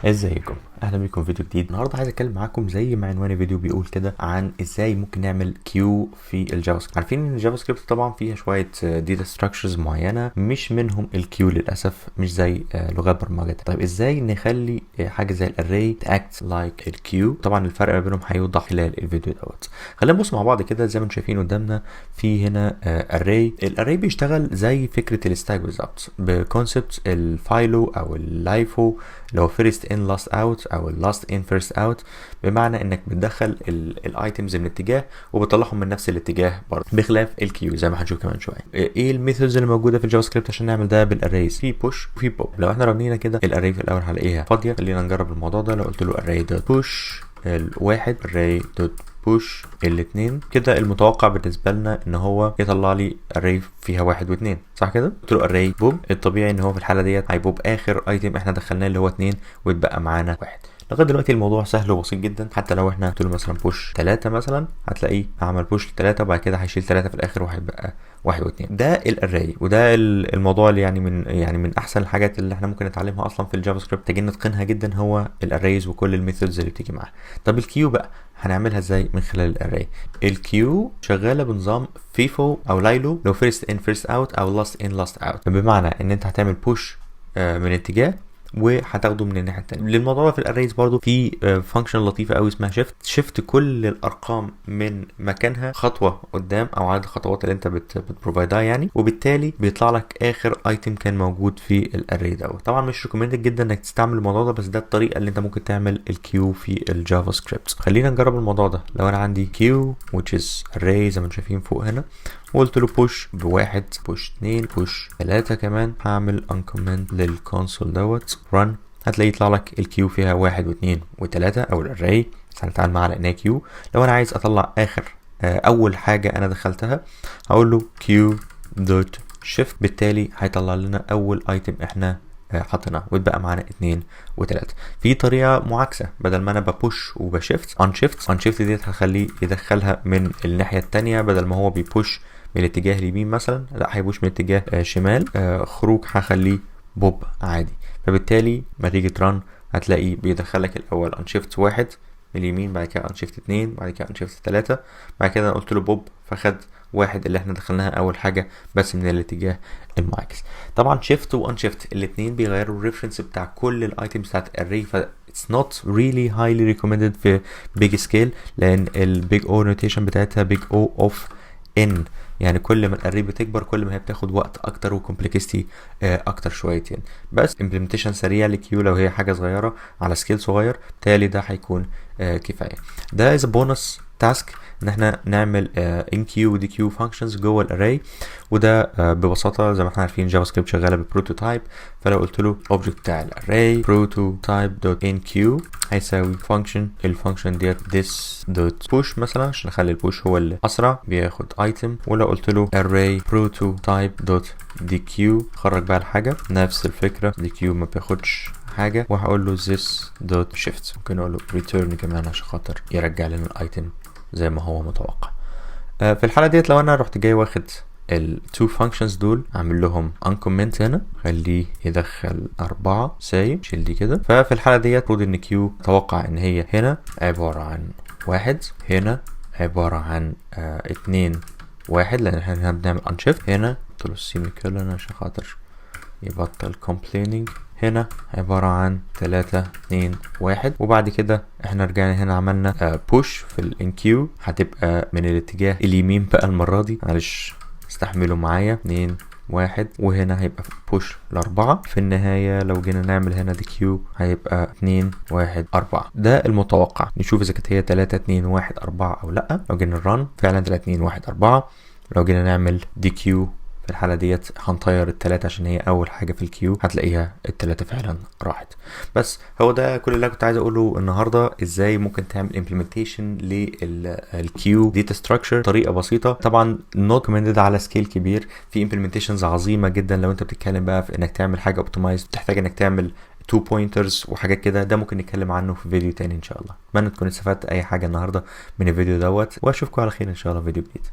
ازيكم؟ اهلا بيكم في فيديو جديد. النهارده عايز اتكلم معاكم زي ما عنوان الفيديو بيقول كده عن ازاي ممكن نعمل كيو في الجافا سكريبت. عارفين ان الجافا سكريبت طبعا فيها شويه داتا ستراكشرز معينه، مش منهم الكيو للاسف، مش زي لغات برمجه. طيب ازاي نخلي حاجه زي الاري تاكت لايك الكيو؟ طبعا الفرق ما بينهم هيوضح خلال الفيديو دوت. خلينا نبص مع بعض كده. زي ما انتم شايفين قدامنا في هنا اري. الاري بيشتغل زي فكره الستاك بالظبط، بكونسبت الفايلو او اللايفو اللي هو فيرست ان لاست اوت او اللاست ان فيرست اوت، بمعنى انك بتدخل الايتمز من اتجاه وبتطلعهم من نفس الاتجاه برضه، بخلاف الكيو زي ما هنشوف كمان شويه. ايه الميثودز اللي موجوده في الجافا سكريبت عشان نعمل ده بالاريز؟ في بوش وفي بوب. لو احنا رنينا كده الاري في الاول هنلاقيها فاضيه. خلينا نجرب الموضوع ده. لو قلت له array دوت بوش الواحد array دوت بوش الاثنين، كده المتوقع بالنسبه لنا ان هو يطلع لي array فيها واحد واثنين، صح كده؟ قلت له array بوب، الطبيعي ان هو في الحاله ديت هيبوب اخر ايتم احنا دخلناه اللي هو 2 ويتبقى معانا واحد. لغايه دلوقتي الموضوع سهل وبسيط جدا. حتى لو احنا قلت له مثلا بوش 3 مثلا، هتلاقيه عمل بوش 3 وبعد كده هيشيل 3 في الاخر وهيبقى واحد واثنين. ده الاري، وده الموضوع اللي من احسن الحاجات اللي احنا ممكن نتعلمها اصلا في الجافا سكريبت، محتاجين نتقنها جدا، هو الاريز وكل الميثودز اللي بتيجي معاها. طب الكيو بقى هنعملها ازاي من خلال الاري؟ الكيو شغاله بنظام فيفو او لايلو، لو فيرست ان فيرست اوت او لاست ان لاست اوت، بمعنى ان انت هتعمل بوش من اتجاه وهتاخده من الناحيه الثانيه. للموضوع ده في الاريز برضو في فانكشن لطيفه قوي اسمها شيفت كل الارقام من مكانها خطوه قدام او عدد الخطوات اللي انت بتبروفايدها يعني، وبالتالي بيطلع لك اخر ايتم كان موجود في الاري دوت. طبعا مش ريكومندد جدا انك تستعمل الموضوع ده، بس ده الطريقه اللي انت ممكن تعمل الكيو في الجافا سكريبت. خلينا نجرب الموضوع ده. لو انا عندي كيو which is array زي ما انتم شايفين فوق هنا، وقلت له بوش بواحد، بوش 2، بوش 3 كمان، هعمل uncomment للكونسول دوت run، هتلاقي يطلع لك الكيو فيها 1 و2 و3 او الاري، بس هنتعامل معاها لانها كيو. لو انا عايز اطلع اخر اول حاجه انا دخلتها، هقول له كيو دوت شيفت، بالتالي هيطلع لنا اول ايتم احنا حطيناه ويتبقى معانا 2 و3. في طريقه معاكسه، بدل ما انا ببوش وبشيفت انشيفت ديت هخليه يدخلها من الناحيه الثانيه، بدل ما هو بيبوش من الاتجاه اليمين مثلا، لا هيبوش من الاتجاه شمال. خروج هخليه بوب عادي، فبالتالي ما تيجي تران هتلاقي بيدخلك الاول انشيفت 1 من اليمين، بعد كده انشيفت 2، بعد كده انشيفت 3، بعد كده قلت له بوب فخد واحد اللي احنا دخلناها اول حاجه بس من الاتجاه المعاكس. طبعا شيفت وانشيفت الاثنين بيغيروا الريفرنس بتاع كل الايتمز بتاعت الاري، ف it's not really highly recommended في big scale، لان البيج او نوتيشن بتاعتها بيج او اوف ان، يعني كل ما الاري بتكبر كل ما هي بتاخد وقت اكتر وكومبلكستي اكتر شويتين. بس امبلمنتيشن سريع لكيو لو هي حاجه صغيره على سكيل صغير، بالتالي ده هيكون كفايه. ده از بونص تاسك ان احنا نعمل ان كيو ودي كيو فانكشنز جوه الاري، وده ببساطه زي ما احنا عارفين جافا سكريبت شغاله ببروتوتايب. فلو قلت له اوبجكت بتاع الاري prototype دوت ان كيو هيساوي فانكشن، الفانكشن ديت this دوت push مثلا عشان نخلي البوش هو اللي اسرع، بياخد ايتم. ولو قلت له array prototype دوت dq، خرج بقى الحاجه نفس الفكره، dq ما بياخدش حاجه، وهقول له this دوت shift، ممكن اقول له return كمان عشان خاطر يرجع لنا الايتم زي ما هو متوقع. في الحاله ديت لو انا رحت جاي واخد التو فانكشنز دول اعمل لهم uncomment هنا، خليه يدخل 4 سايب، شيل دي كده. ففي الحاله ديت المفروض ان كيو توقع ان هي هنا عباره عن 1، هنا عباره عن 2 1، لان احنا هنا بنعمل unshift، هنا قلت له السيمي كولن عشان خاطر يبطل complaining، هنا عبارة عن 3 2 1. وبعد كده احنا رجعنا هنا عملنا بوش في الان كيو، هتبقى من الاتجاه اليمين بقى المرة دي، معلش استحملوا معايا، 2 1، وهنا هيبقى بوش ل4. في النهاية لو جينا نعمل هنا دي كيو هيبقى 2 1 4. ده المتوقع. نشوف اذا كانت هي 3 2 1 4 او لا. لو جينا نرن فعلا 3 2 1 4. لو جينا نعمل دي كيو في الحالة ديت هنطير التلاتة عشان هي أول حاجة في الكيو، هتلاقيها التلاتة فعلا راحت. بس هو ده كل اللي كنت عايز أقوله النهاردة، إزاي ممكن تعمل implementation للكيو data structure طريقة بسيطة. طبعا not recommended على سكيل كبير، في implementations عظيمة جدا لو أنت بتتكلم بقى في إنك تعمل حاجة optimized، تحتاج إنك تعمل 2 pointers وحاجات كده. ده ممكن نتكلم عنه في فيديو تاني إن شاء الله. أتمنى تكون استفدت أي حاجة النهاردة من الفيديو دوت، وأشوفكم على خير إن شاء الله في فيديو جديد.